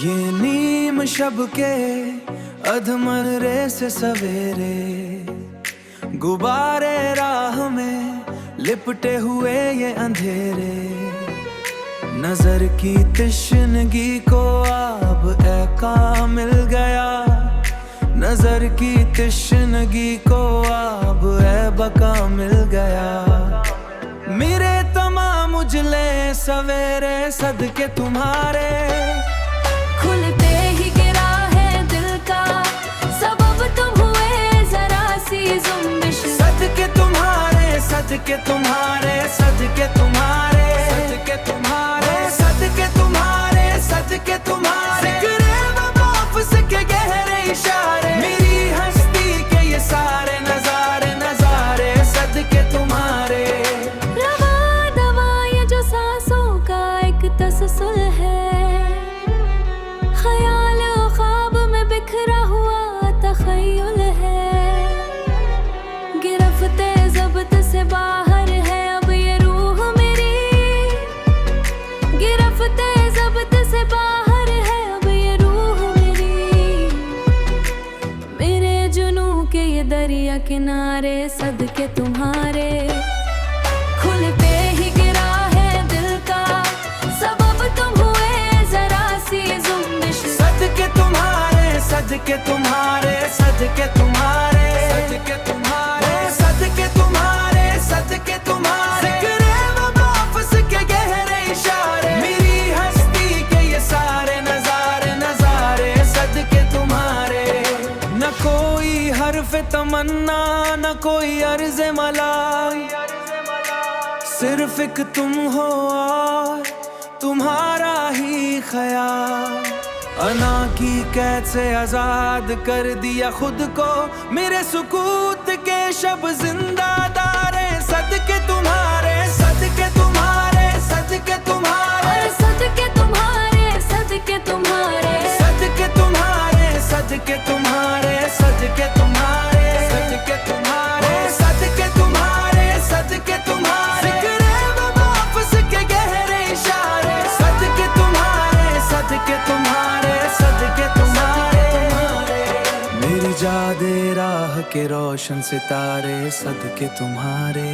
ये नीम शब के अधमरे से सवेरे, गुबारे राह में लिपटे हुए ये अंधेरे। नजर की तिश्नगी को अब ऐका मिल गया, नजर की तिश्नगी को अब ऐबका मिल गया। मेरे तमाम उजले सवेरे सदके तुम्हारे, खुलते ही गिरा है दिल का सबब तुम हुए जरा सी जुम्बिश। सदके तुम्हारे, सदके तुम्हारे, सदके तुम्हारे, सदके तुम्हारे, सदके तुम्हारे, सदके तुम्हारे। जिक्रे वफ़ाफ़ के गहरे इशारे, मेरी हस्ती के ये सारे नजारे नजारे सदके तुम्हारे। रवा दवा ये जो सांसों का एक तसलसल है, ख्याल ख्वाब में बिखरा हुआ तख़य्युल है। गिरफ्ते ज़ब्त से बाहर है अब ये रूह मेरी, गिरफ्ते ज़ब्त से बाहर है अब ये रूह मेरी। मेरे जुनू के ये दरिया किनारे सदके तुम्हारे, खुलते ही गिरा है दिल का सबब तुम हुए जरा सी जुम्बिश। सदके तुम्हारे, सदके तुम्हारे, सदके तुम्हारे, सदके तुम्हारे, सदके तुम्हारे, सदके तुम्हारे। जिक्रे वफ़ाफ़ के गहरे इशारे, मेरी हस्ती के ये सारे नजारे नजारे सदके तुम्हारे। न कोई हर्फ तमन्ना, न कोई अर्ज़ मलाल, सिर्फ एक तुम हो और तुम्हारा ही ख्याल। अना की कैद से आजाद कर दिया खुद को, मेरे सुकूत के शब जिंदादार सदके तुम्हारे, सदके तुम्हारे, सदके तुम्हारे, सदके तुम्हारे, सदके तुम्हारे, सदके तुम्हारे, सदके तुम्हारे, सदके तुम्हारे, सदके तुम्हारे, सदके तुम्हारे, सदके तुम्हारे। जिक्रे वफ़ाफ़ के गहरे इशारे, सदके तुम्हारे, सदके तुम्हारे, सदके तुम्हारे। मेरी जादे राह के रोशन सितारे सदके तुम्हारे।